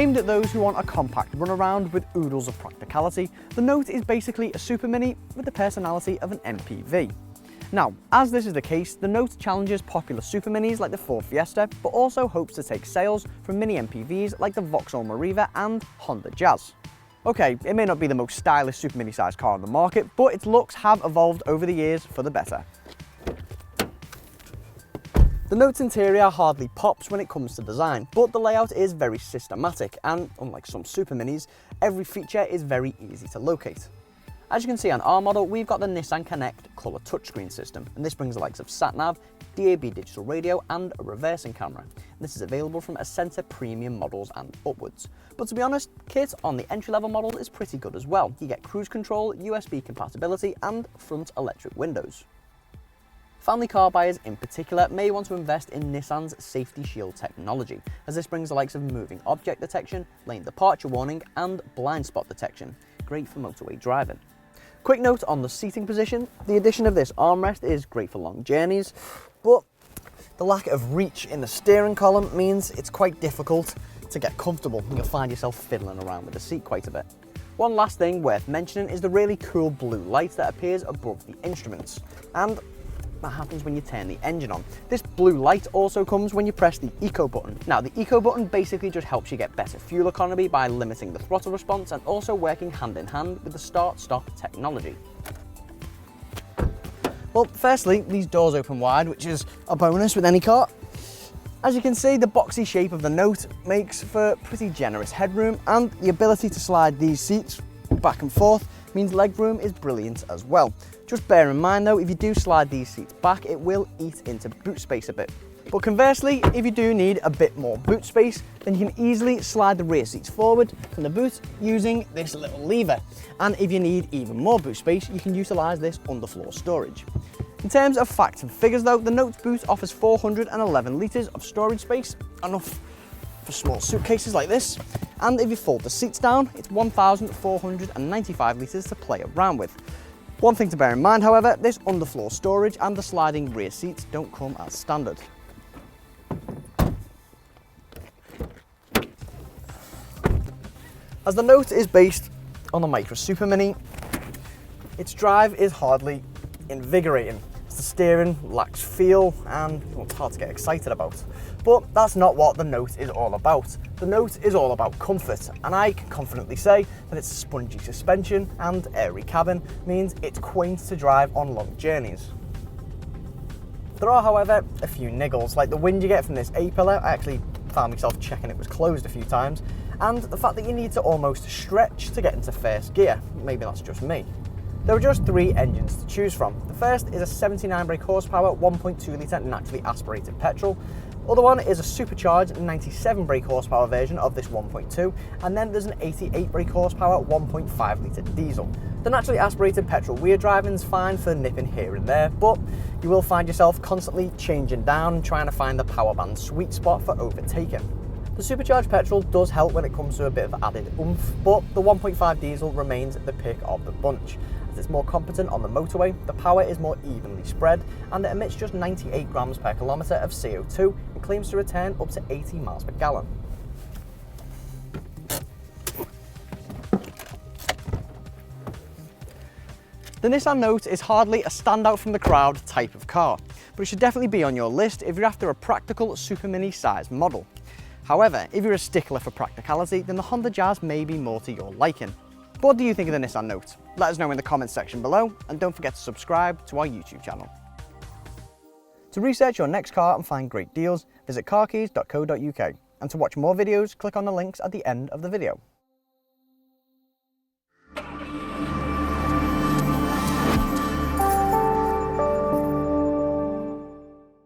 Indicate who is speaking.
Speaker 1: Aimed at those who want a compact runaround with oodles of practicality, the Note is basically a super mini with the personality of an MPV. Now, as this is the case, the Note challenges popular super minis like the Ford Fiesta, but also hopes to take sales from mini MPVs like the Vauxhall Meriva and Honda Jazz. Okay, it may not be the most stylish super mini sized car on the market, but its looks have evolved over the years for the better. The Note's interior hardly pops when it comes to design, but the layout is very systematic and, unlike some super minis, every feature is very easy to locate. As you can see on our model, we've got the Nissan Connect colour touchscreen system, and this brings the likes of sat-nav, DAB digital radio and a reversing camera. This is available from Ascenta premium models and upwards. But to be honest, kit on the entry-level model is pretty good as well. You get cruise control, USB compatibility and front electric windows. Family car buyers in particular may want to invest in Nissan's Safety Shield technology, as this brings the likes of moving object detection, lane departure warning and blind spot detection. Great for motorway driving. Quick note on the seating position, the addition of this armrest is great for long journeys, but the lack of reach in the steering column means it's quite difficult to get comfortable and you'll find yourself fiddling around with the seat quite a bit. One last thing worth mentioning is the really cool blue light that appears above the instruments, and that happens when you turn the engine on. This blue light also comes when you press the Eco button. Now, the Eco button basically just helps you get better fuel economy by limiting the throttle response and also working hand in hand with the start-stop technology. Well, firstly, these doors open wide, which is a bonus with any car. As you can see, the boxy shape of the Note makes for pretty generous headroom, and the ability to slide these seats back and forth means legroom is brilliant as well. Just bear in mind though, if you do slide these seats back, it will eat into boot space a bit. But conversely, if you do need a bit more boot space, then you can easily slide the rear seats forward from the boot using this little lever. And if you need even more boot space, you can utilise this underfloor storage. In terms of facts and figures though, the Note boot offers 411 litres of storage space, enough for small suitcases like this. And if you fold the seats down, it's 1,495 litres to play around with. One thing to bear in mind, however, this underfloor storage and the sliding rear seats don't come as standard. As the Note is based on a micro super mini, its drive is hardly invigorating. The steering lacks feel and it's hard to get excited about. But that's not what the Note is all about. The Note is all about comfort, and I can confidently say that its spongy suspension and airy cabin means it's quaint to drive on long journeys. There are, however, a few niggles, like the wind you get from this A-pillar. I actually found myself checking it was closed a few times, and the fact that you need to almost stretch to get into first gear. Maybe that's just me. There are just 3 engines to choose from. The first is a 79 brake horsepower 1.2 litre naturally aspirated petrol. The other one is a supercharged 97 brake horsepower version of this 1.2, and then there's an 88 brake horsepower 1.5 litre diesel. The naturally aspirated petrol rear driving's fine for nipping here and there, but you will find yourself constantly changing down and trying to find the power band sweet spot for overtaking. The supercharged petrol does help when it comes to a bit of added oomph, but the 1.5 diesel remains the pick of the bunch. As it's more competent on the motorway, the power is more evenly spread, and it emits just 98 grams per kilometre of CO2 and claims to return up to 80 miles per gallon. The Nissan Note is hardly a standout from the crowd type of car, but it should definitely be on your list if you're after a practical super mini size model. However, if you're a stickler for practicality, then the Honda Jazz may be more to your liking. But what do you think of the Nissan Note? Let us know in the comments section below, and don't forget to subscribe to our YouTube channel. To research your next car and find great deals, visit carkeys.co.uk. And to watch more videos, click on the links at the end of the video.